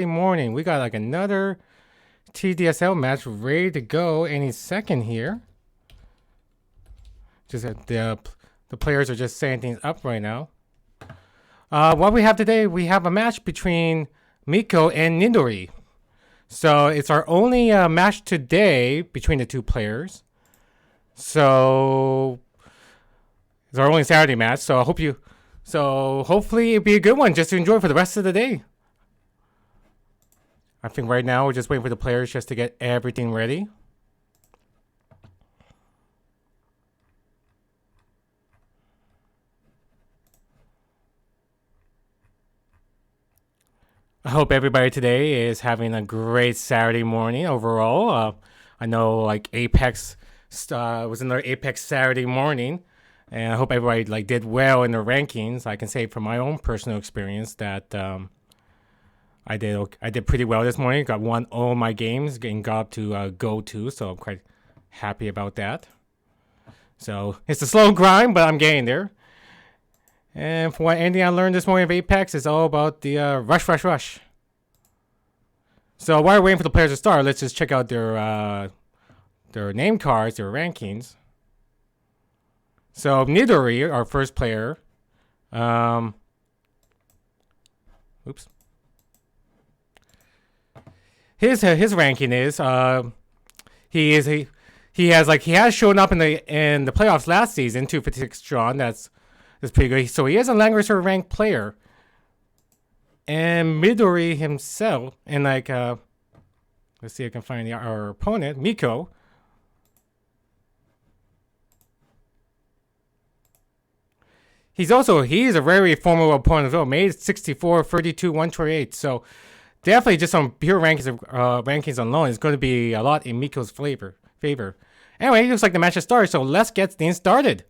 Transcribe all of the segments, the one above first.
morning. We got like another TDSL match ready to go any second here. Just the players are just setting things up right now. What we have today, we have a match between Mioko and Nidori. So it's our only match today between the two players. So it's our only Saturday match. So hopefully it'll be a good one just to enjoy for the rest of the day. I think right now we're just waiting for the players just to get everything ready. I hope everybody today is having a great Saturday morning overall. I know like Apex was another Apex Saturday morning, and I hope everybody did well in the rankings. I can say from my own personal experience that I did pretty well this morning. Got won all my games and got up to go to, so I'm quite happy about that. So it's a slow grind, but I'm getting there. And from anything I learned this morning of Apex, it's all about the rush. So while we're waiting for the players to start, let's just check out their name cards, their rankings. So Nidori, our first player, oops. His ranking is he has shown up in the playoffs last season, 256 strong. That's pretty good. So he is a Langrosser ranked player. And Midori himself, and let's see if I can find our opponent, Mioko. He's a very formidable opponent as well. Made 64, 32, 128. So definitely just on pure rankings alone, it's going to be a lot in Miko's favor. Anyway, it looks like the match has started, so let's get things started.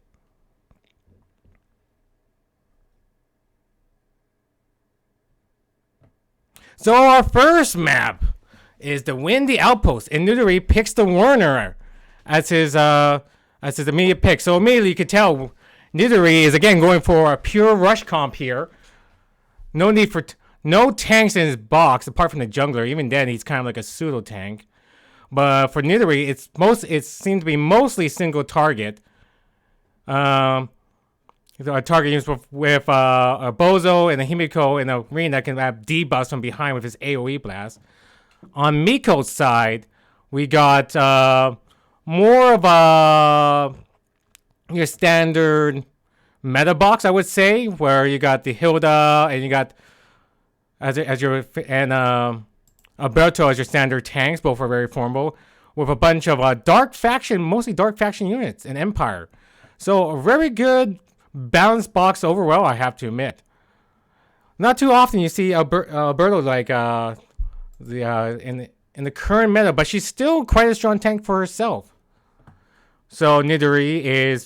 So our first map is the Windy Outpost, and Nidori picks the Werner as his immediate pick. So immediately you can tell Nidori is again going for a pure rush comp here. No need for no tanks in his box apart from the jungler. Even then, he's kind of like a pseudo tank. But for Nidori, it seems to be mostly single target. A target used with a Bozo and a Himiko and a Rin that can have debuffs from behind with his AoE blast. On Miko's side, we got more of your standard meta box, I would say, where you got the Hilda and you got Alberto as your standard tanks. Both are very formidable, with a bunch of mostly dark faction units in Empire. So a very good balanced box overall, I have to admit. Not too often you see Alberto in the current meta, but she's still quite a strong tank for herself. So Nidori is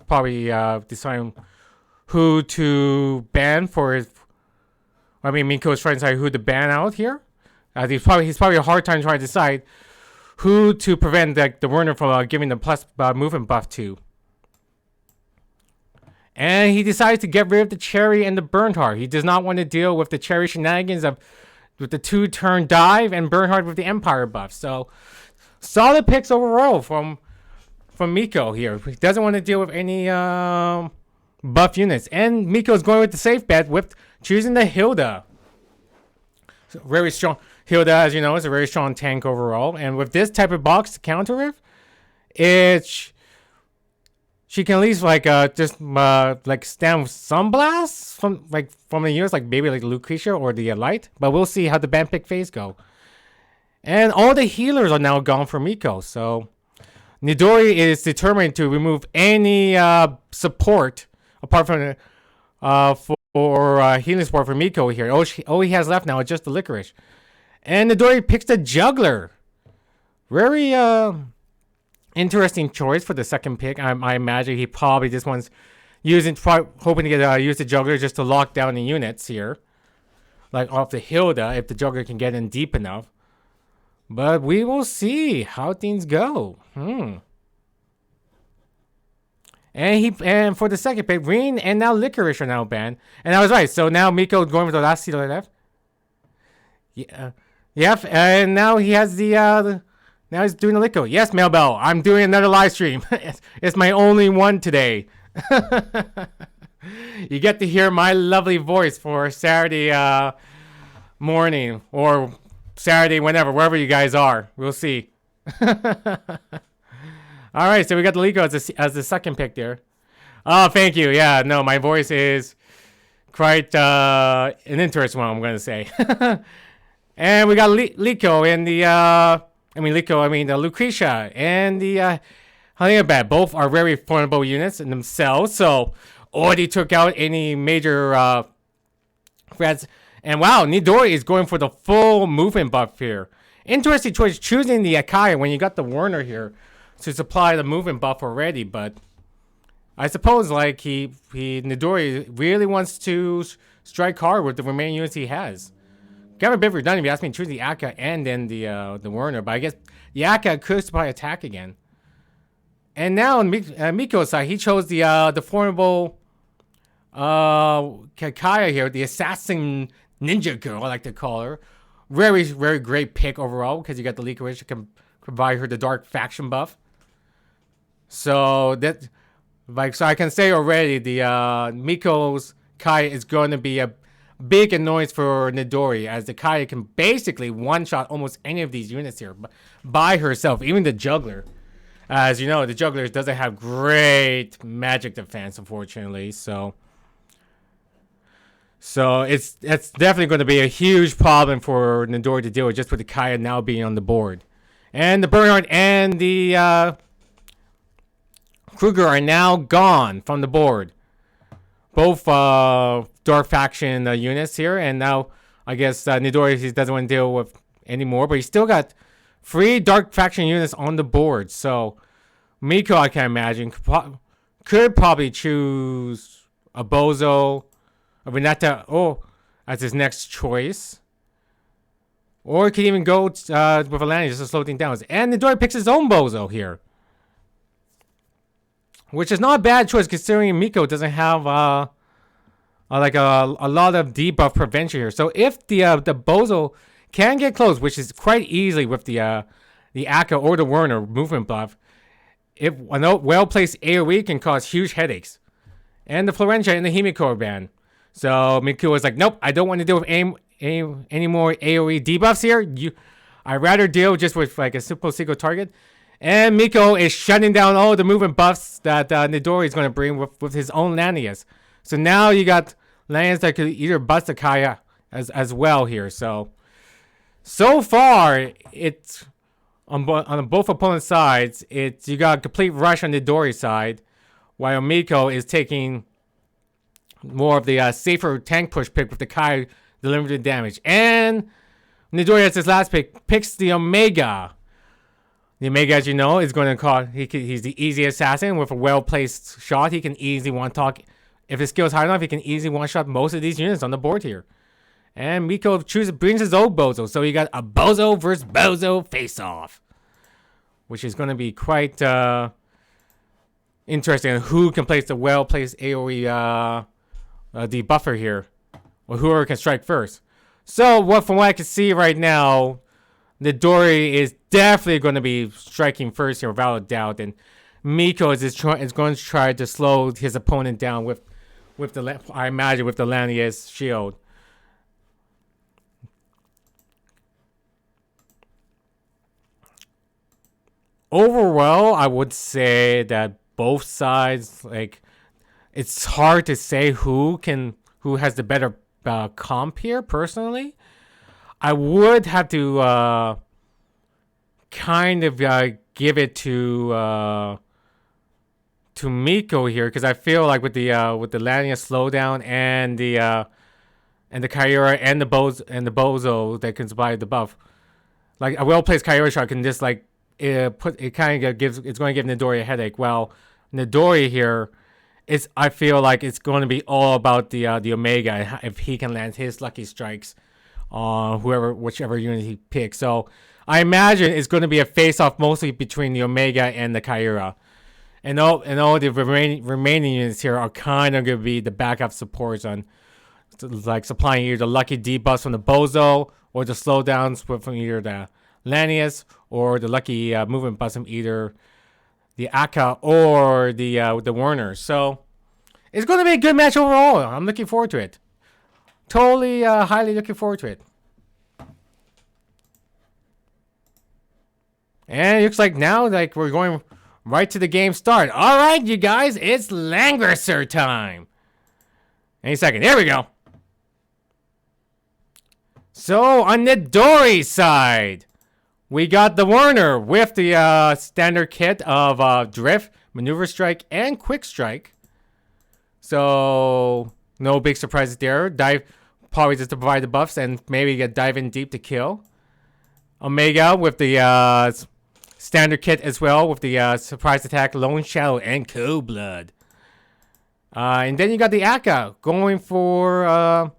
probably deciding who to ban for his. I mean, Miko is trying to decide who to ban out here. He's probably a hard time trying to decide who to prevent the Werner from giving the plus movement buff to. And he decides to get rid of the Cherry and the Bernhardt. He does not want to deal with the Cherry shenanigans with the 2-turn dive and Bernhardt with the Empire buff. So solid picks overall from Miko here. He doesn't want to deal with any buff units. And Miko's going with the safe bet with choosing the Hilda. So very strong. Hilda, as you know, is a very strong tank overall. And with this type of box to counter with, she can at least stand some blasts from the units, maybe Lucretia or the Light. But we'll see how the ban pick phase go. And all the healers are now gone for Miko. So Nidori is determined to remove any support apart from healing support for Miko here. All he has left now is just the Licorice. And Nidori picks the Juggler. Very interesting choice for the second pick. I imagine he probably just wants hoping to use the Juggler just to lock down the units here, off the Hilda if the Juggler can get in deep enough. But we will see how things go. And for the second pick, Rin and now Licorice are now banned. And I was right. So now Miko going with the last seed left. Yeah. Yep. And now he has now he's doing the Liko. Yes, Mailbell. I'm doing another live stream. It's my only one today. You get to hear my lovely voice for Saturday morning or Saturday, whenever, wherever you guys are. We'll see. All right, so we got the Liko as the second pick there. Oh, thank you. Yeah, no, my voice is quite an interesting one, I'm going to say. And we got Liko in the Lucretia and the Helena. Both are very formidable units in themselves, so already took out any major threats. And wow, Nidori is going for the full movement buff here. Interesting choice choosing the Akai when you got the Warner here to supply the movement buff already, but I suppose like Nidori really wants to strike hard with the remaining units he has. Got a bit redundant if you ask me to choose the Akka and then the Warner, but I guess the Akka could supply attack again. And now on Miko's side, he chose the formidable Kakaya here, the assassin ninja girl, I like to call her. Very, very great pick overall because you got the Liko, which can provide her the dark faction buff. So that, so I can say already, the Miko's Kaya is going to be a big annoyance for Nidori, as the Kaya can basically one-shot almost any of these units here by herself, even the Juggler. As you know, the Juggler doesn't have great magic defense, unfortunately, so it's definitely going to be a huge problem for Nidori to deal with, just with the Kaya now being on the board. And the Bernhardt and the Kruger are now gone from the board. Both Dark Faction units here, and now I guess Nidori he doesn't want to deal with anymore, but he's still got 3 Dark Faction units on the board. So Miko, I can imagine, could probably choose a Bozo, a Veneta, as his next choice. Or he could even go with Alani just to slow things down. And Nidori picks his own Bozo here, which is not a bad choice considering Miko doesn't have like a lot of debuff prevention here. So if the Bozo can get close, which is quite easily with the Akka or the Werner movement buff, if a well-placed AoE can cause huge headaches. And the Florentia and the Himiko ban. So Miko was like, nope, I don't want to deal with any more AoE debuffs here. I'd rather deal just with like a simple single target. And Miko is shutting down all the movement buffs that Nidori is going to bring with his own Lanius. So now you got Lanius that could either bust the Kaya as well here. So far, it's on both opponent sides. You got a complete rush on Nidori's side, while Miko is taking more of the safer tank push pick with the Kaya delivering the damage. And Nidori, as his last pick, picks the Omega. The Omega, as you know, is going to call. He's the easy assassin with a well-placed shot. He can easily one-talk. If his skill is high enough, he can easily one-shot most of these units on the board here. And Miko brings his own Bozo. So you got a Bozo versus Bozo face-off, which is going to be quite interesting. Who can place the well-placed AoE debuffer here, or whoever can strike first. So from what I can see right now, Nidori is definitely going to be striking first here without a doubt, and Miko is going to try to slow his opponent down with the, I imagine, with the Lanius shield. Overall, I would say that both sides, like, it's hard to say who has the better comp here. Personally, I would have to kind of give it to Miko here, because I feel like with the Lania slowdown and the Kyura and the Bozo that can supply the buff, like a well placed Kyura shot can just like it's going to give Nidori a headache. Well, Nidori here, I feel like it's going to be all about the Omega, if he can land his lucky strikes on whichever unit he picks. So I imagine it's going to be a face-off mostly between the Omega and the Kyura. And all the remaining units here are kind of going to be the backup supports on, like, supplying either the lucky debuffs from the Bozo or the slowdowns from either the Lanius or the lucky movement buffs from either the Akka or the Werner. So it's going to be a good match overall. I'm looking forward to it. Totally, highly looking forward to it. And it looks like now, like we're going right to the game start. All right, you guys, it's Langrisser time. Any second, here we go. So on Nidori's side, we got the Werner with the standard kit of Drift, Maneuver Strike, and Quick Strike. So no big surprises there. Dive, probably just to provide the buffs and maybe get dive in deep to kill. Omega with the standard kit as well with the surprise attack, Lone Shadow, and Cold Blood. And then you got the Akka going for a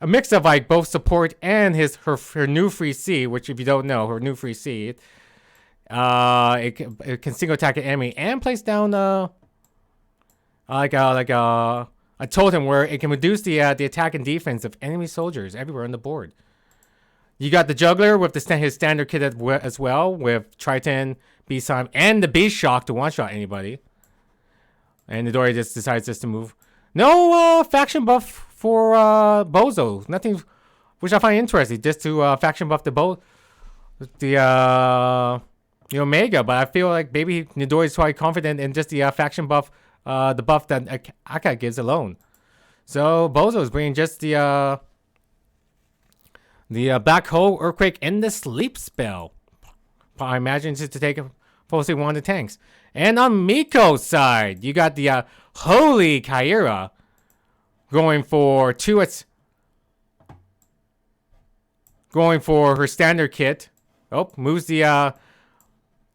mix of like both support and her new free C, which if you don't know, her new free C, it can single attack an enemy and place down like a totem where it can reduce the attack and defense of enemy soldiers everywhere on the board. You got the Juggler with his standard kit as well, with Triton, Beast-Time, and the Beast Shock to one-shot anybody. And Nidori just decides to move. No faction buff for Bozo. Nothing, which I find interesting, just to faction buff the Omega. But I feel like maybe Nidori is quite confident in just the faction buff, the buff that Akka gives alone. So Bozo is bringing just the Black Hole, Earthquake, and the Sleep Spell. I imagine just to take mostly one of the tanks. And on Miko's side, you got the Holy Kyra going for going for her standard kit. Oh, moves the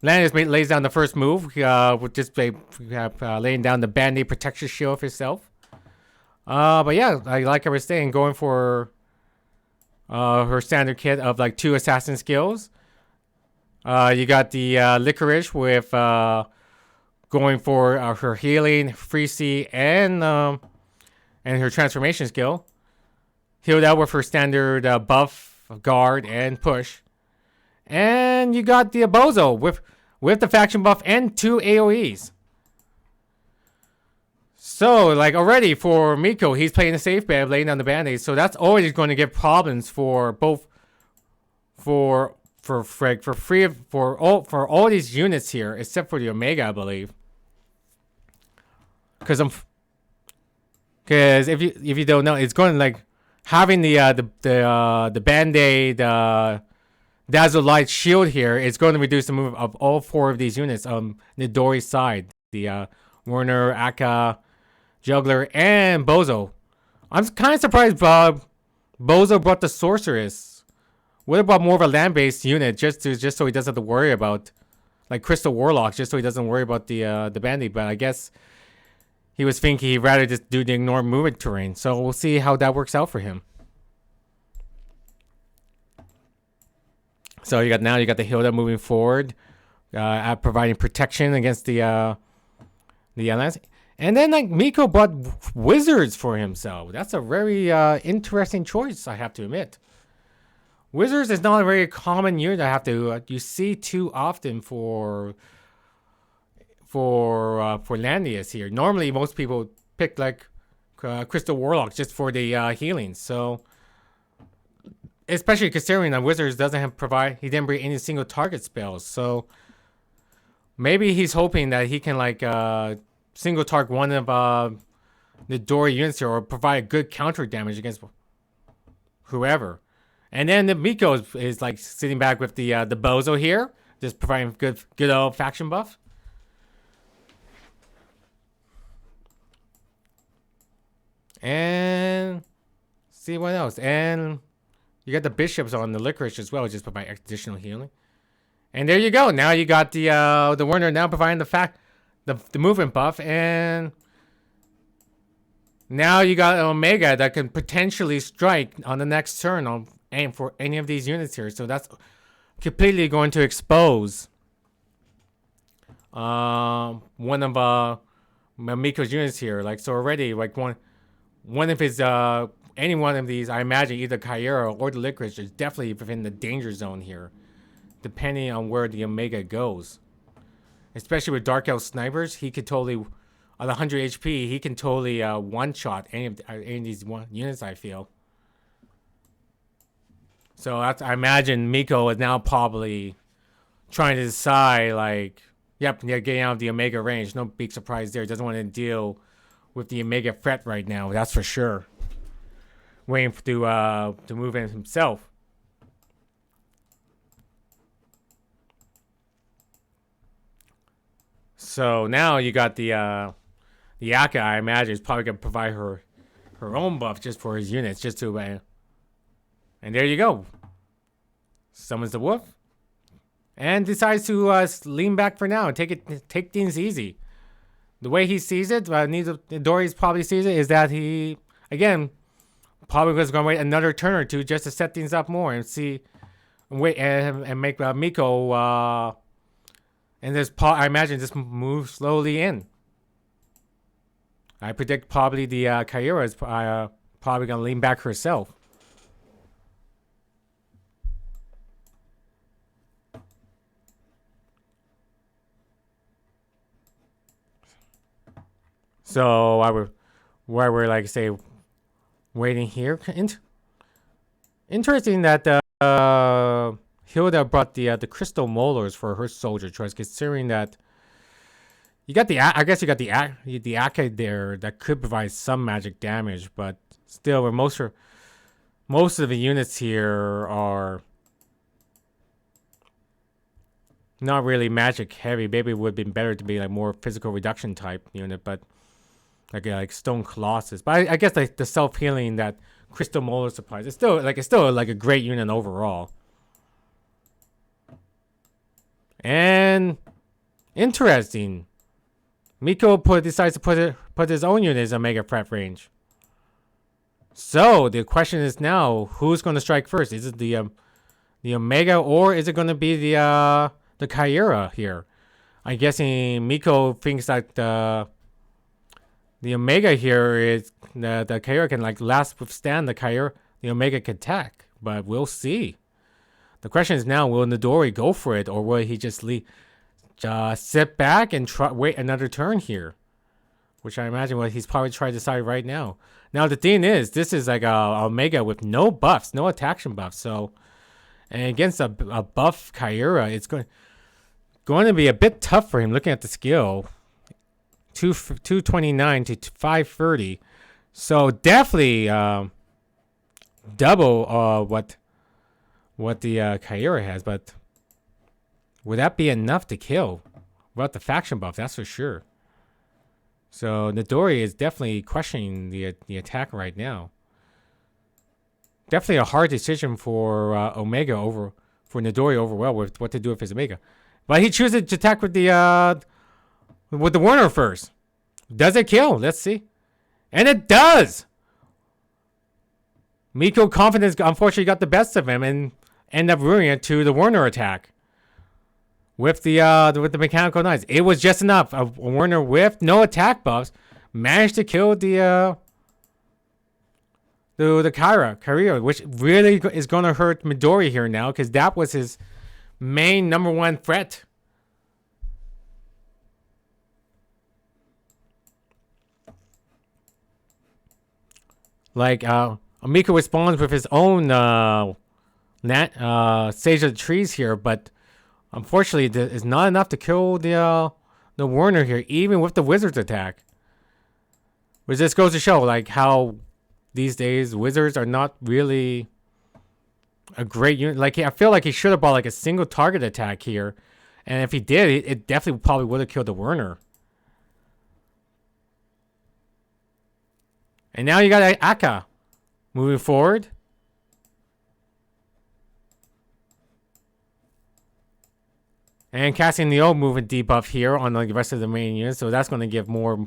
Landis lays down the first move with just laying down the Band-Aid protection shield for herself. But yeah, like I was saying, going for her standard kit of like 2 assassin skills. You got the Licorice with going for her healing, free C, and her transformation skill. Healed out with her standard buff, guard, and push. And you got the Bozo with the faction buff and 2 AoEs. So, like already for Miko, he's playing the safe bet, laying down the band-aids. So that's always going to give problems for both for all these units here, except for the Omega, I believe. Because if you don't know, it's going to like having the Band-Aid Dazzle Light Shield here is going to reduce the movement of all 4 of these units on Nidori's side. The Werner, Akka, Juggler, and Bozo. I'm kind of surprised Bozo brought the Sorceress. What about more of a land-based unit just so he doesn't have to worry about like Crystal Warlock, just so he doesn't worry about the Band-Aid. But I guess he was thinking he'd rather just do the ignore movement terrain. So we'll see how that works out for him. So you got the Hilda moving forward, providing protection against the alliance. And then like Miko bought Wizards for himself. That's a very interesting choice, I have to admit. Wizards is not a very common unit I have to you see too often for Landius here. Normally most people pick like Crystal Warlock just for the healing. So especially considering that Wizards he didn't bring any single target spells. So maybe he's hoping that he can like single target one of Nidori units here or provide good counter damage against whoever. And then the Miko is like sitting back with the Bozo here, just providing good old faction buff. And see what else. And you got the bishops on the Licorice as well, just provide additional healing. And there you go. Now you got the Werner now providing the movement buff, and now you got Omega that can potentially strike on the next turn aim for any of these units here. So that's completely going to expose one of Miko's units here. Like so already, like one of his any one of these, I imagine either Kyra or the Licorice is definitely within the danger zone here, depending on where the Omega goes. Especially with Dark Elf snipers, he could totally, on 100 HP, he can totally one-shot any of these units, I feel. So I imagine Mieko is now probably trying to decide, like, yep, they're getting out of the Omega range. No big surprise there. Doesn't want to deal with the Omega threat right now, that's for sure. Waiting to move in himself. So now you got the Akka, I imagine, is probably gonna provide her own buff just for his units, just to and there you go. Summons the wolf, and decides to lean back for now and take things easy. The way he sees it, Nidori probably sees it, is that he again probably was gonna wait another turn or two just to set things up more and see, wait and make Mieko. And I imagine just move slowly in. I predict probably the Kyra is probably going to lean back herself. So while we're like say waiting here, interesting that Hilda brought the crystal molars for her soldier choice, considering that you got the Akka there that could provide some magic damage, but still, most of the units here are not really magic heavy. Maybe it would have been better to be like more physical reduction type unit, but like Stone Colossus. But I guess like the self healing that crystal molar supplies, it's still like a great unit overall. And interesting, Mieko decides to put his own unit in Omega threat range. So the question is now, who's going to strike first? Is it the Omega, or is it going to be the Kyra here? I'm guessing Mieko thinks that the Omega here is the Kyra can like withstand the Omega can attack, but we'll see. The question is now, will Nidori go for it, or will he just sit back and wait another turn here? Which I imagine what he's probably trying to decide right now. Now the thing is, this is like a Omega with no buffs, no attraction buffs. So, and against a buff Kyra, it's going to be a bit tough for him. Looking at the skill, 229 to 530. So definitely double what the Kyra has, but would that be enough to kill without the faction buff? That's for sure. So Nidori is definitely questioning the attack right now. Definitely a hard decision for Nidori overall with what to do with his Omega, but he chooses to attack with the Warner first. Does it kill? Let's see, and it does. Mieko confidence unfortunately got the best of him and ended up ruining it to the Warner attack with the mechanical knives. It was just enough. A Warner with no attack buffs managed to kill the Kyra, which really is going to hurt Midori here now, because that was his main number one threat. Like Mieko responds with his own Sage of the Trees here, but unfortunately it's not enough to kill the Warner here, even with the Wizard's attack. Which just goes to show like how these days Wizards are not really a great unit. Like I feel like he should have bought like a single target attack here, and if he did, it definitely probably would have killed the Warner. And now you got Akka moving forward. And casting the old movement debuff here on the rest of the main units, so that's going to give more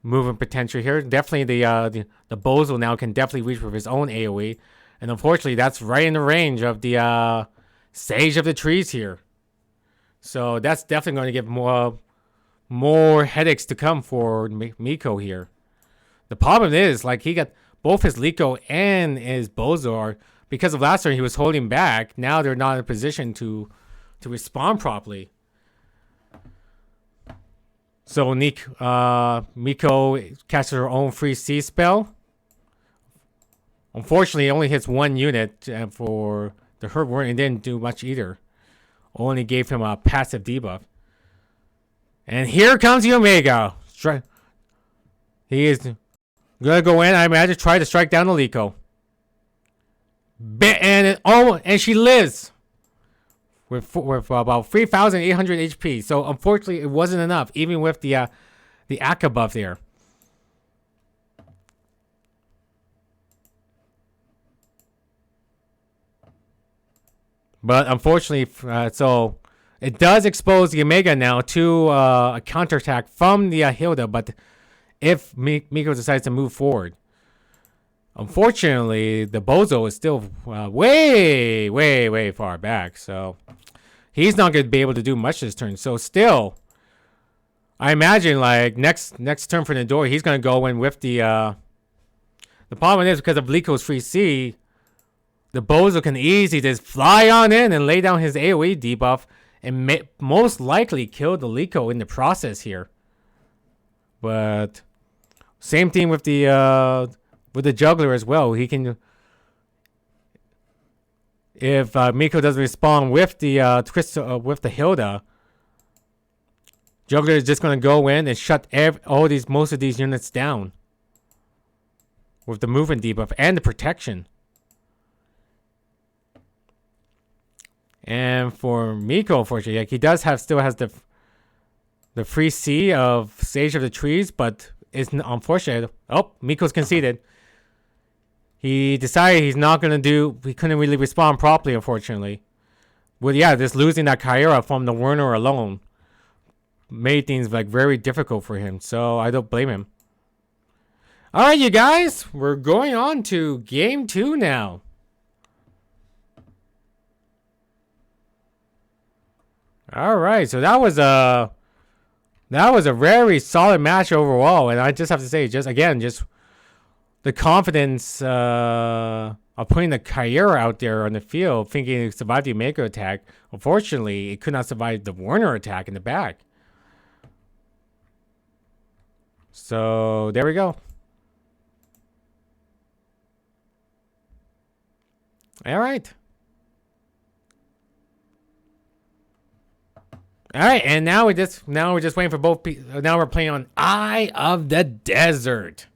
movement potential here. Definitely the Bozo now can definitely reach with his own AoE, and unfortunately that's right in the range of the Sage of the Trees here. So that's definitely going to give more headaches to come for Mieko here. The problem is like he got both his Liko and his Bozo are, because of last turn he was holding back. Now they're not in a position to respond properly. So Mieko casts her own free C spell. Unfortunately, it only hits one unit for the hurt word and didn't do much either. Only gave him a passive debuff. And here comes the Omega. He is gonna go in, I imagine, try to strike down the Liko. And she lives with about 3,800 HP. So unfortunately, it wasn't enough, even with the Akka buff there. But unfortunately, so it does expose the Omega now to a counterattack from the Hilda. But if Mieko decides to move forward, unfortunately, the Bozo is still way far back. So he's not going to be able to do much this turn. So still, I imagine like next turn for Nidori, he's going to go in with the problem is because of Liko's free C, the Bozo can easily just fly on in and lay down his AoE debuff and most likely kill the Liko in the process here. But same thing with the juggler as well. He can, if Mieko doesn't respond with the with the Hilda, juggler is just gonna go in and shut most of these units down with the movement debuff and the protection. And for Mieko, unfortunately, like he still has the free C of Sage of the Trees, but it's unfortunate. Oh, Miko's conceded. He decided he couldn't really respond properly, unfortunately. Well, yeah, just losing that Kyra from the Werner alone made things like very difficult for him. So I don't blame him. All right, you guys, we're going on to game 2 now. All right, so that was a very solid match overall, and I just have to say, just the confidence of putting the Kyra out there on the field, thinking it survived the Omega attack. Unfortunately, it could not survive the Werner attack in the back. So there we go. All right. All right, and now we're just waiting for both. Now we're playing on Eye of the Desert.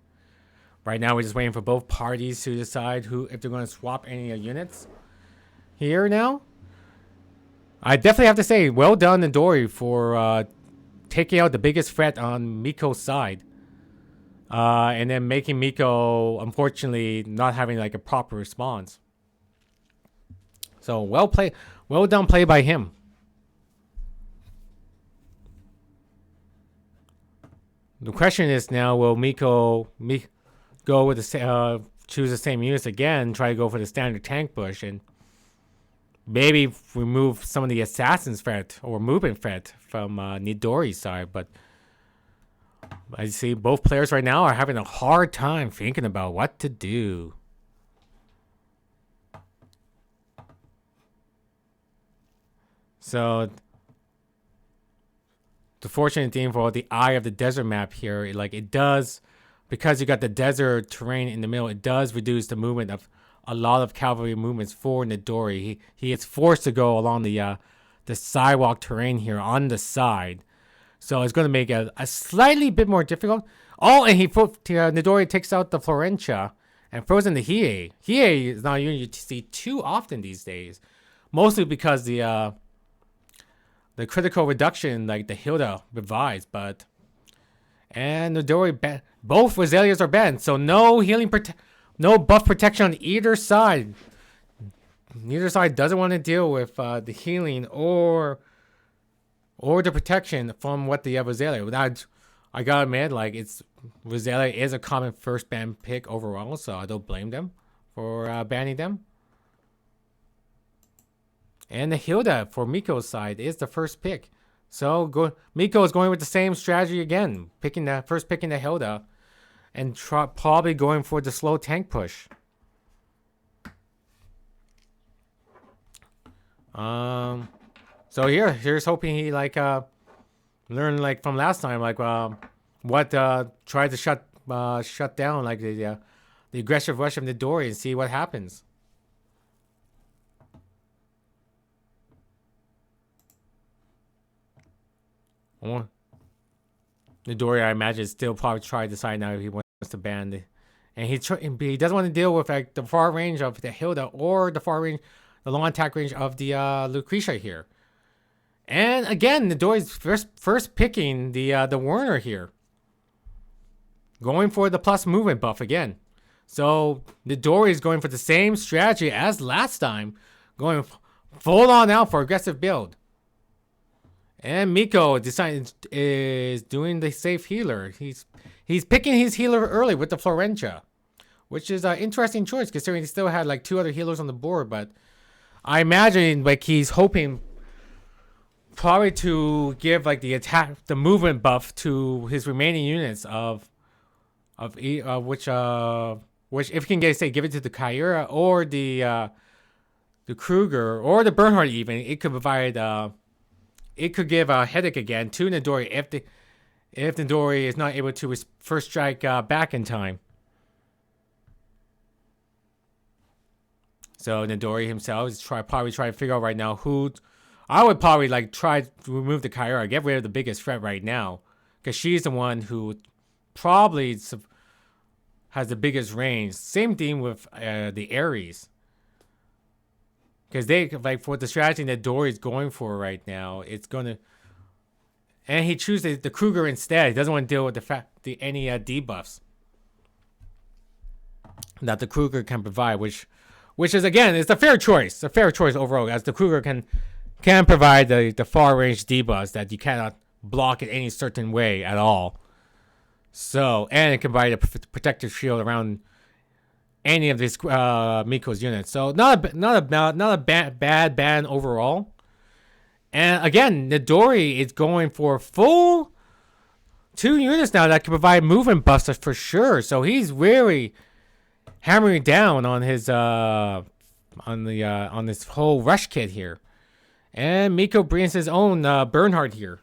Right now, we're just waiting for both parties to decide if they're going to swap any units. Here now, I definitely have to say, well done, Nidori, for taking out the biggest threat on Miko's side, and then making Mieko, unfortunately, not having like a proper response. So well done play by him. The question is now, will Mieko go with the choose the same units again, try to go for the standard tank push, and maybe remove some of the assassin's threat or movement threat from Nidori's side? But I see both players right now are having a hard time thinking about what to do. So the fortunate thing for the Eye of the Desert map here, it does, because you got the desert terrain in the middle, it does reduce the movement of a lot of cavalry movements for Nidori. He is forced to go along the sidewalk terrain here on the side, so it's going to make a slightly bit more difficult. Oh, and Nidori takes out the Florentia and throws in the Hiei. Hiei is not a unit you see too often these days, mostly because the critical reduction, like the Hilda revives, and Nidori both Rosalias are banned, so no no buff protection on either side. Neither side doesn't want to deal with the healing or the protection from what the Rosalia. Without, I gotta admit, Rosalia is a common first ban pick overall, so I don't blame them for banning them. And the Hilda for Miko's side is the first pick. So Miko is going with the same strategy again, picking the Hilda. and probably going for the slow tank push. So here's hoping he like learn like from last time, like what tried to shut down like the aggressive rush of Nidori and see what happens. Nidori, I imagine, still probably trying to decide now if he wants to ban the, and he doesn't want to deal with like the far range of the Hilda or the long attack range of the Lucretia here. And again, Nidori's first picking the Werner here, going for the plus movement buff again. So Nidori is going for the same strategy as last time, going full on out for aggressive build. And Mioko is doing the safe healer. He's picking his healer early with the Florentia, which is an interesting choice considering he still had like 2 other healers on the board. But I imagine like he's hoping probably to give like the movement buff to his remaining units which if he can give it to the Kyura or the Kruger or the Bernhardt even, it could provide it could give a headache again to Nidori if Nidori is not able to first strike back in time. So Nidori himself is probably trying to figure out right now who. I would probably like try to remove the Kyura, get rid of the biggest threat right now, because she's the one who probably has the biggest range. Same thing with the Ares. Because they like for the strategy that Dory's going for right now, it's gonna, and he chooses the Kruger instead. He doesn't want to deal with any debuffs that the Kruger can provide, which is again it's a fair choice overall, as the Kruger can provide the far range debuffs that you cannot block in any certain way at all. So and it can provide a protective shield around any of these Miko's units. So not a bad ban overall. And again, Nidori is going for full 2 units now that can provide movement buffs for sure. So he's really hammering down on his on this whole rush kit here. And Mioko brings his own Bernhardt here,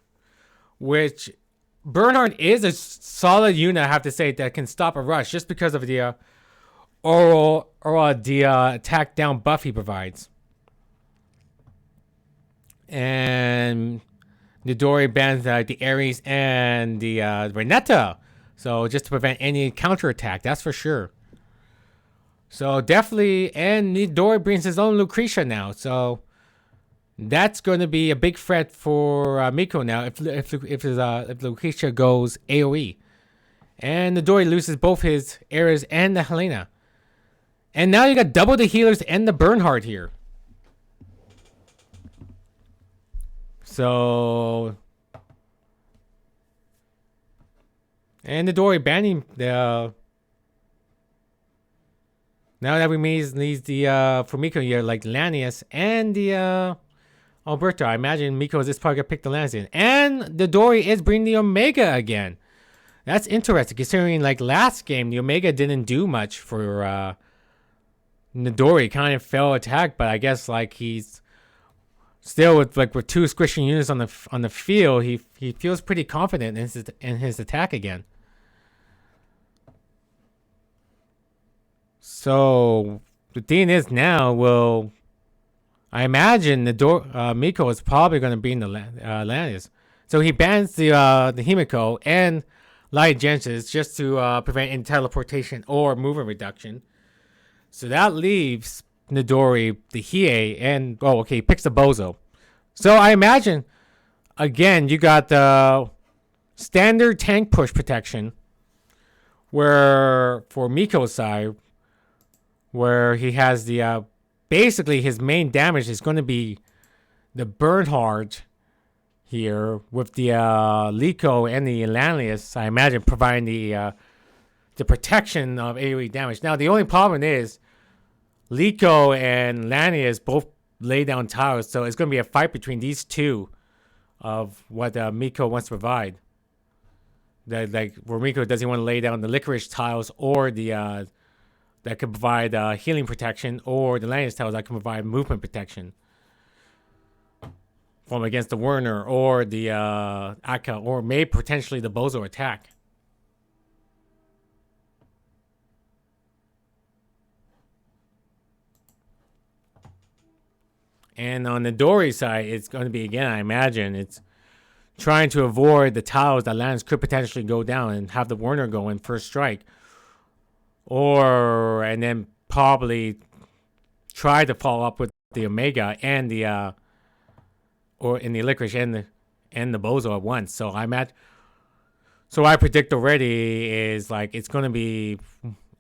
which Bernhardt is a solid unit, I have to say, that can stop a rush just because of the attack down buff he provides. And Nidori bans the Ares and the Renetta, so just to prevent any counterattack, that's for sure. So definitely, and Nidori brings his own Lucretia now, so that's going to be a big threat for Mioko now if Lucretia goes AoE. And Nidori loses both his Ares and the Helena. And now you got double the healers and the Bernhardt here. So, and Nidori banning the. Now that needs the for Mioko here, like Lanius and the Alberto. I imagine Mioko is just probably gonna pick the Lanius, and Nidori is bringing the Omega again. That's interesting considering like last game the Omega didn't do much for Nidori. Kind of fell attack, but I guess like he's still with 2 squishing units on the field. He feels pretty confident in his attack again. So the thing is now, I imagine Mioko is probably going to be in the Lanius. So he bans the Himiko and Light Genesis just to prevent any teleportation or movement reduction. So that leaves Nidori, the Hiei, and he picks the Bozo. So I imagine again you got the standard tank push protection, where for Miko's side, where he has the basically his main damage is going to be the Bernhardt here with the Liko and the Lanius, I imagine, providing the protection of AoE damage. Now the only problem is Liko and Lanius both lay down towers, so it's going to be a fight between these two of what Mioko wants to provide. that like where Miko doesn't want to lay down the licorice tiles or the that could provide healing protection, or the Lanius tiles that can provide movement protection from against the Werner or the Akka, or maybe potentially the Bozo attack. And on the Nidori side, it's going to be, again, I imagine, it's trying to avoid the tiles that Lance could potentially go down and have the Werner go in first strike. And then probably try to follow up with the Omega and the, or in the Licorice and the Bozo at once. So so I predict already is like it's going to be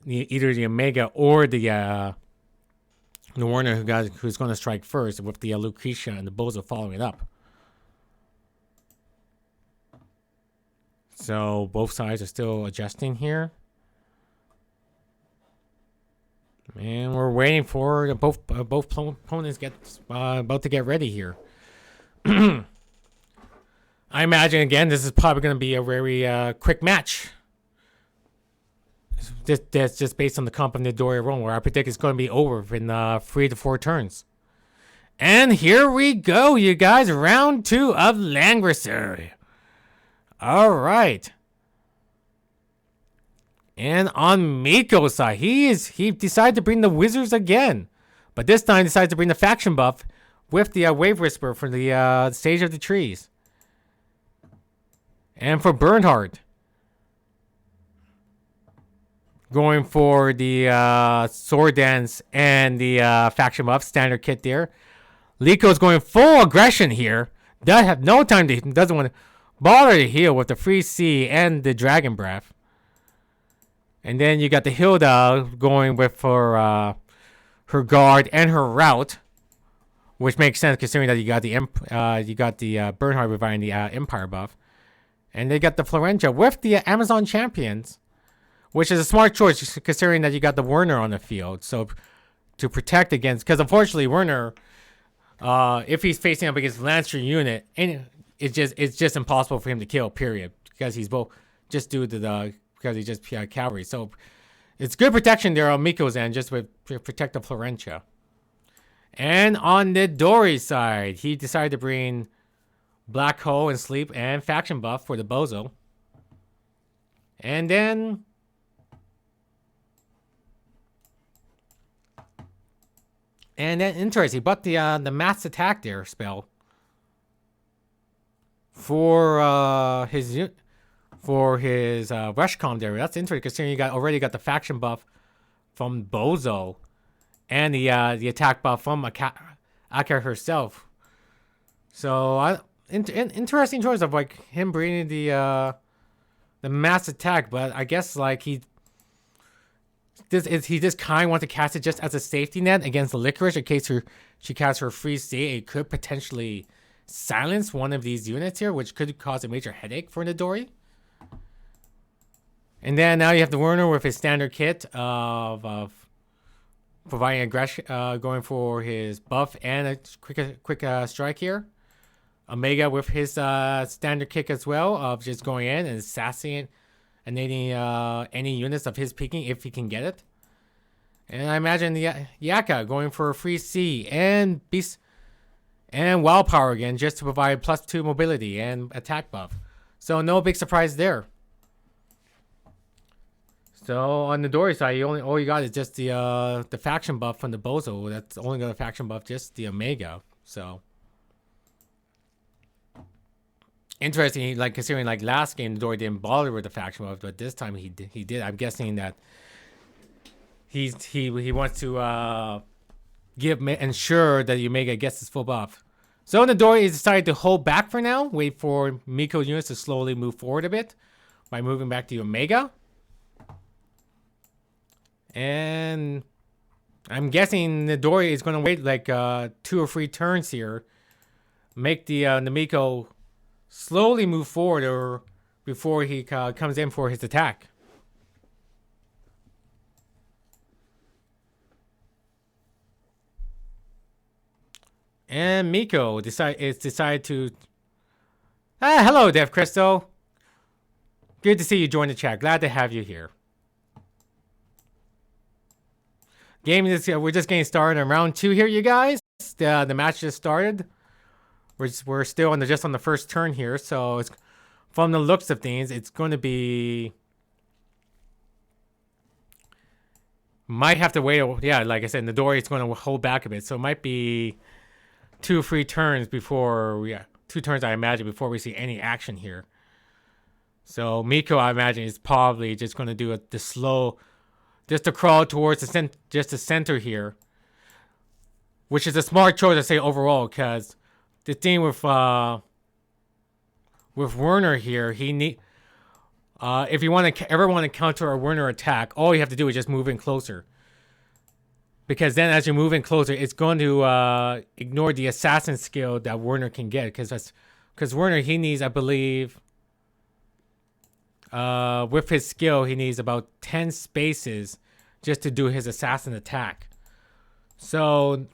either the Omega or the Werner who's going to strike first, with the Lucretia and the Bozo following it up. So both sides are still adjusting here. And we're waiting for both opponents get about to get ready here. I imagine, again, this is probably going to be a very quick match. That's just based on the comp of Nidori alone, where I predict it's going to be over in 3 to 4 turns. And here we go, you guys. Round 2 of Langrisser. All right. And on Miko's side, he decided to bring the Wizards again. But this time decided to bring the faction buff with the Wave Whisper for the Stage of the Trees. And for Bernhard, going for the Sword Dance and the faction buff, standard kit there. Lico's going full aggression here. Doesn't have no time to, doesn't want to bother to heal with the Free C and the Dragon Breath. And then you got the Hilda going with for her guard and her route, which makes sense considering that you got the Bernhard providing the Empire buff, and they got the Florentia with the Amazon champions, which is a smart choice considering that you got the Werner on the field. So to protect against, because unfortunately Werner, if he's facing up against Lancer unit, and it's just impossible for him to kill. Period, because he's both just due to the. Because he's just cavalry. So it's good protection there on Miko's end, just to protect the Florentia. And on the Nidori side, he decided to bring Black Hole and Sleep and faction buff for the Bozo. And then interesting, but the mass attack there spell for his rush com there. That's interesting considering you already got the faction buff from Bozo and the attack buff from Akka herself. So interesting choice of like him bringing the mass attack, but I guess like he just kind of wants to cast it just as a safety net against the Licorice in case she casts her Free C. It could potentially silence one of these units here, which could cause a major headache for Nidori. And then now you have the Werner with his standard kit of providing aggression, going for his buff and a quick strike here. Omega with his standard kick as well of just going in and assassinating any units of his picking if he can get it. And I imagine the Yaka going for a Free C and Beast and Wild Power again, just to provide +2 mobility and attack buff. So no big surprise there. So on the Nidori side, all you got is just the faction buff from the Bozo. That's only got a faction buff, just the Omega. So interesting, like considering like last game, Nidori didn't bother with the faction buff, but this time he did. I'm guessing that he wants to ensure that Omega gets his full buff. So Nidori is decided to hold back for now, wait for Miko's units to slowly move forward a bit by moving back to Omega. And I'm guessing Nidori is going to wait like 2 or 3 turns here, make the Miko slowly move forward or before he comes in for his attack. And Miko decided to. Hello, Dev Cristo. Good to see you join the chat. Glad to have you here. Game is we're just getting started in round 2 here, you guys. The match just started. We're still just on the first turn here, so it's, from the looks of things, it's going to be. Might have to wait. Yeah, like I said, Nidori is going to hold back a bit, so it might be 2 free turns before. Yeah, 2 turns I imagine before we see any action here. So Mioko, I imagine, is probably just going to do the slow, just to crawl towards the center here, which is a smart choice, I say, overall, because the thing with Werner here, if you ever want to counter a Werner attack, all you have to do is just move in closer. Because then as you move in closer, it's going to ignore the assassin skill that Werner can get. Because Werner, he needs, I believe, with his skill, he needs about 10 spaces just to do his assassin attack. So,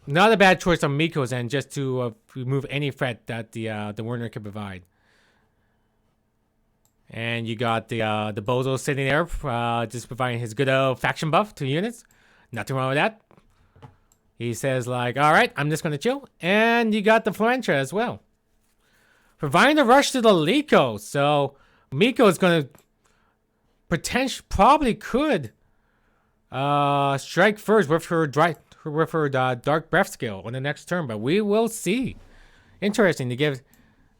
not a bad choice on Miko's end, just to remove any threat that the Werner can provide. And you got the Bozo sitting there, just providing his good old faction buff to units. Nothing wrong with that. He says, like, all right, I'm just going to chill. And you got the Flantra as well, providing the rush to the Liko. So Mioko is going to probably could strike first with her Dark Breath skill on the next turn, but we will see. Interesting to give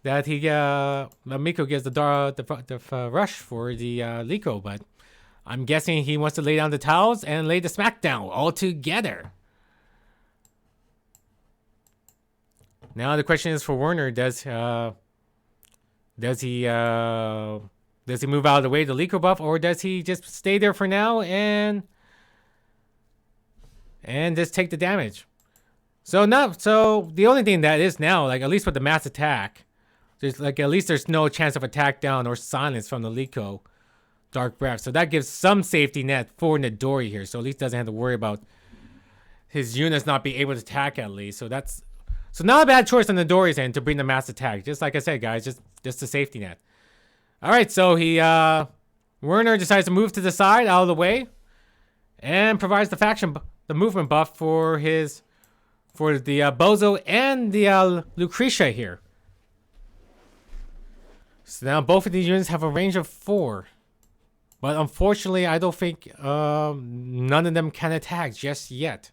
that Mioko gives the rush for the Liko, but I'm guessing he wants to lay down the towels and lay the smackdown all together. Now the question is for Werner: Does he move out of the way of the Liko buff, or does he just stay there for now and just take the damage? So the only thing that is now, like, at least with the mass attack, there's like at least there's no chance of attack down or silence from the Liko Dark Breath. So that gives some safety net for Nidori here. So at least doesn't have to worry about his units not being able to attack at least. So not a bad choice on Nidori's end to bring the mass attack. Just like I said, guys, just a safety net. All right, so Werner decides to move to the side, out of the way, and provides the movement buff for the Bozo and the Lucretia here. So now both of these units have a range of 4. But unfortunately, I don't think none of them can attack just yet.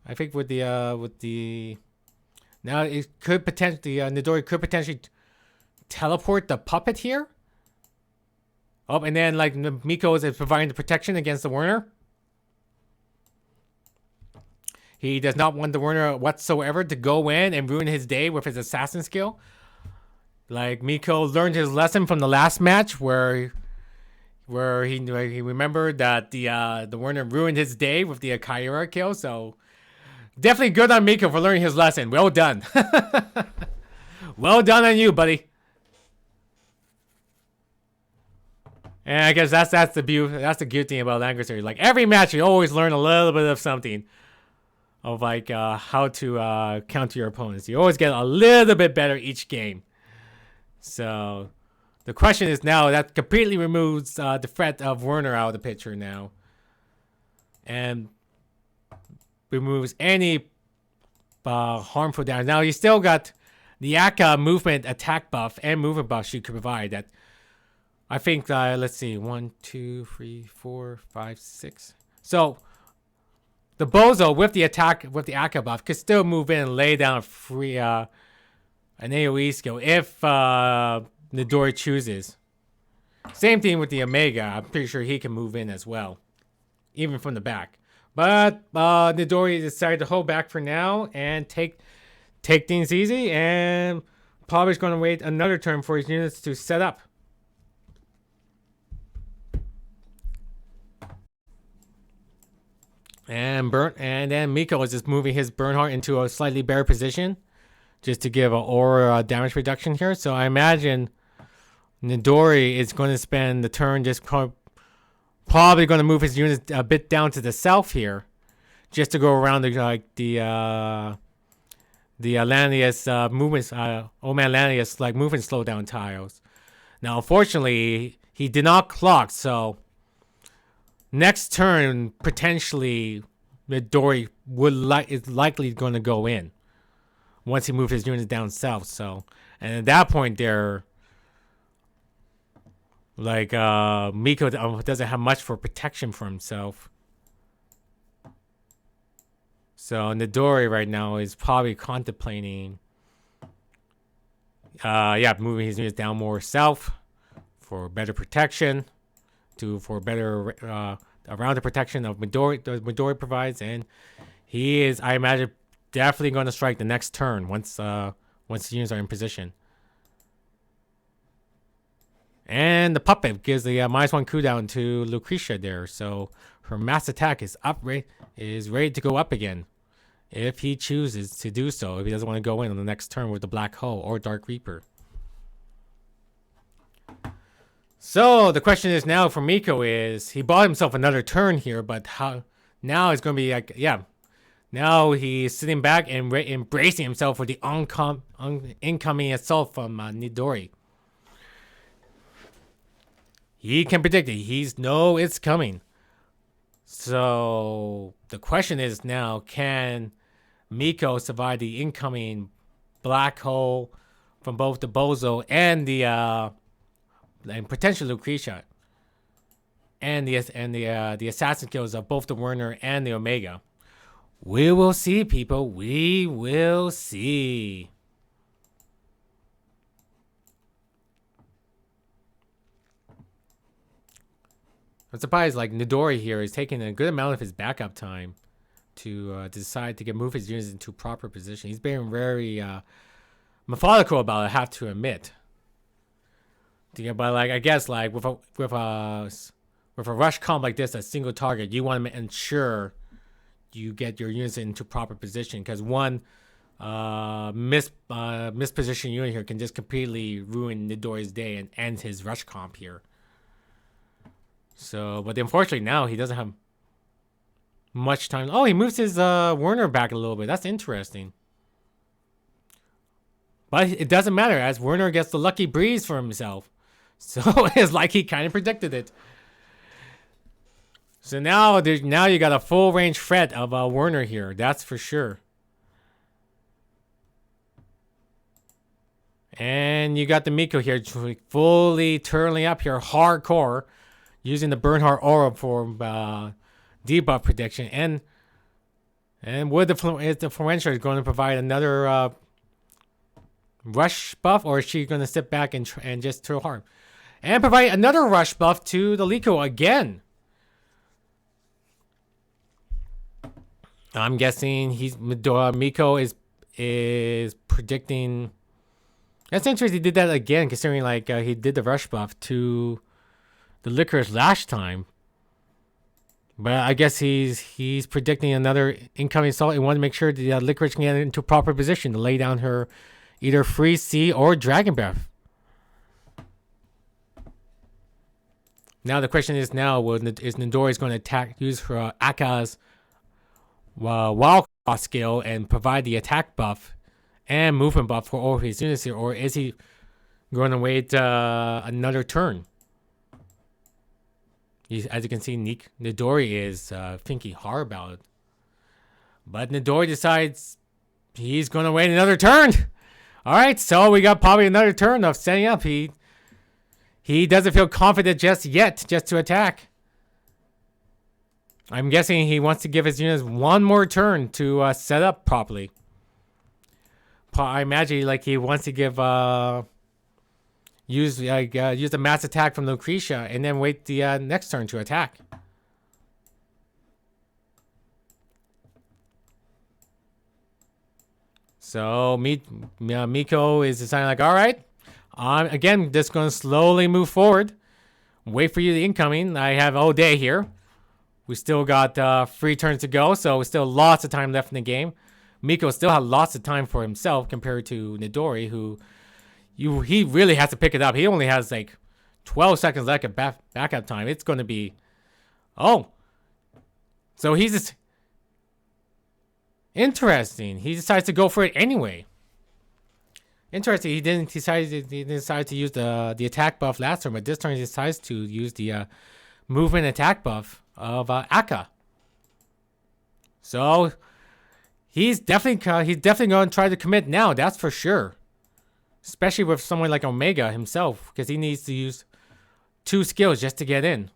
I think with the now it could potentially Nidori could potentially teleport the puppet here. Oh, and then like Mioko is providing the protection against the Werner. He does not want the Werner whatsoever to go in and ruin his day with his assassin skill. Like Mioko learned his lesson from the last match where he remembered that the Werner ruined his day with the Kaira kill. So definitely good on Mioko for learning his lesson. Well done. Well done on you, buddy. And I guess that's the good thing about language series. Like every match, you always learn a little bit of something of like how to counter your opponents. You always get a little bit better each game. So the question is now that completely removes the threat of Werner out of the picture now, and removes any harmful damage. Now you still got the Akka movement attack buff and movement buff she could provide. That I think let's see, 1, 2, 3, 4, 5, 6. So the Bozo with the Akka buff could still move in and lay down an AoE skill if Nidori chooses. Same thing with the Omega. I'm pretty sure he can move in as well, even from the back. But Nidori decided to hold back for now and take things easy, and probably is going to wait another turn for his units to set up. And then Mioko is just moving his Bernhardt into a slightly better position, just to give an aura damage reduction here. So I imagine Nidori is going to spend the turn just probably going to move his units a bit down to the south here, just to go around the Lanius movements, Oman Lanius like movement slowdown tiles. Now, unfortunately, he did not clock, so next turn, potentially, Midori is likely going to go in once he moves his units down south. So, and at that point, they're like Mieko doesn't have much for protection for himself. So Nidori right now is probably contemplating, moving his units down more south for better protection, for better around the protection of Midori provides, and he is, I imagine, definitely going to strike the next turn once the units are in position. And the puppet gives the -1 cooldown to Lucretia there, so her mass attack is ready to go up again, if he chooses to do so. If he doesn't want to go in on the next turn with the Black Hole or Dark Reaper. So the question is now for Mieko is, he bought himself another turn here, but how now it's going to be like, now he's sitting back and embracing himself for the incoming assault from Nidori. He can predict it. It's coming. So the question is now, can Mieko survive the incoming Black Hole from both the Bozo and the and potential Lucretia, and the assassin kills of both the Werner and the Omega? We will see, people. We will see. I'm surprised, like, Nidori here is taking a good amount of his backup time to decide to move his units into proper position. He's being very methodical about it, I have to admit. But like, I guess like with a rush comp like this, a single target, you want to ensure you get your units into proper position, because one misposition unit here can just completely ruin Nidori's day and end his rush comp here. So, but unfortunately now he doesn't have much time. Oh, he moves his Werner back a little bit. That's interesting. But it doesn't matter, as Werner gets the lucky breeze for himself. So it's like he kind of predicted it. So now you got a full range threat of Werner here. That's for sure. And you got the Mieko here fully turning up here hardcore, using the Bernhardt Aura for debuff prediction. And would the Florentia is going to provide another rush buff, or is she going to sit back and just throw hard and provide another rush buff to the Liko again? I'm guessing Mieko is predicting. That's interesting. He did that again, considering like he did the rush buff to the Licorice last time. But I guess he's predicting another incoming assault and want to make sure the Licorice can get into proper position to lay down her either Freeze, Sea, or Dragon Breath. Now the question is, is Nidori's going to use her Aka's Wild Cross skill and provide the attack buff and movement buff for all of his units here, or is he going to wait another turn? As you can see, Nidori is thinking hard about it. But Nidori decides he's going to wait another turn. All right, so we got probably another turn of setting up. He doesn't feel confident just yet, just to attack. I'm guessing he wants to give his units one more turn to set up properly. I imagine like he wants to give use the mass attack from Lucretia and then wait the next turn to attack. So Mieko is deciding like, all right, I'm again just going to slowly move forward. Wait for you the incoming. I have all day here. We still got 3 turns to go, so still lots of time left in the game. Mieko still has lots of time for himself compared to Nidori, who he really has to pick it up. He only has like 12 seconds left of backup time. It's going to be... Oh. So he's just... Interesting. He decides to go for it anyway. Interesting. He didn't decide to use the attack buff last turn, but this turn he decides to use the movement attack buff of Akka. So he's definitely going to try to commit now. That's for sure. Especially with someone like Omega himself, because he needs to use 2 skills just to get in.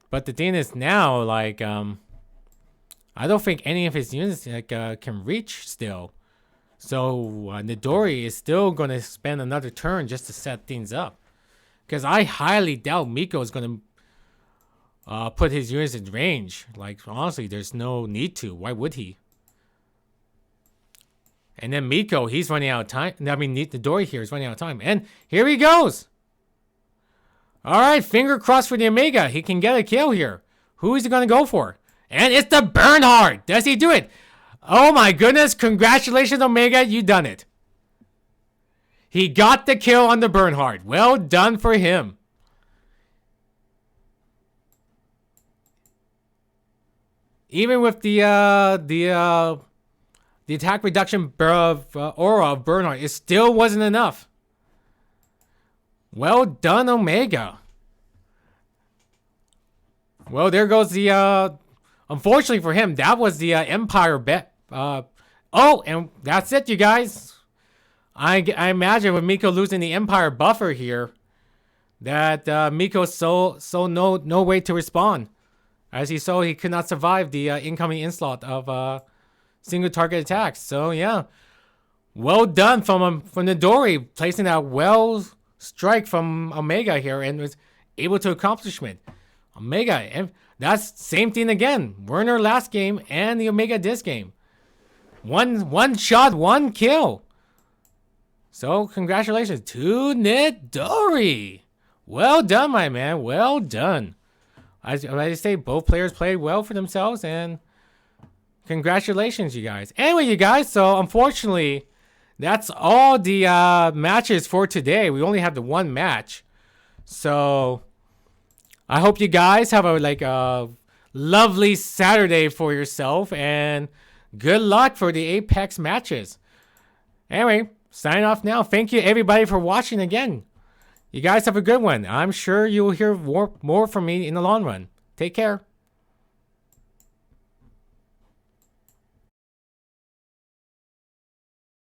But the thing is now, like, I don't think any of his units can reach still. So Nidori is still going to spend another turn just to set things up. Because I highly doubt Mieko is going to put his units in range. Like, honestly, there's no need to. Why would he? And then Mieko, he's running out of time. I mean, Nidori here is running out of time. And here he goes. All right, finger crossed for the Omega. He can get a kill here. Who is he going to go for? And it's the Bernhard. Does he do it? Oh my goodness. Congratulations, Omega. You done it. He got the kill on the Bernhard. Well done for him. Even with the attack reduction aura of Bernhard, it still wasn't enough. Well done, Omega. Well, there goes the unfortunately for him, that was the Empire bet. Oh, and that's it, you guys. I imagine with Mieko losing the Empire buffer here, that Miko's so no way to respond. As he saw, he could not survive the incoming onslaught of single target attacks. So yeah, well done from Nidori, placing that well strike from Omega here and was able to accomplish it. Omega, and that's same thing again. Werner last game and the Omega this game. One shot, 1 kill. So congratulations to Nidori. Well done, my man. Well done. As I say, both players played well for themselves, and congratulations, you guys. Anyway, you guys, so unfortunately, that's all the matches for today. We only have the 1 match. So I hope you guys have a lovely Saturday for yourself, and good luck for the Apex matches. Anyway, signing off now. Thank you everybody for watching again. You guys have a good one. I'm sure you'll hear more from me in the long run. Take care.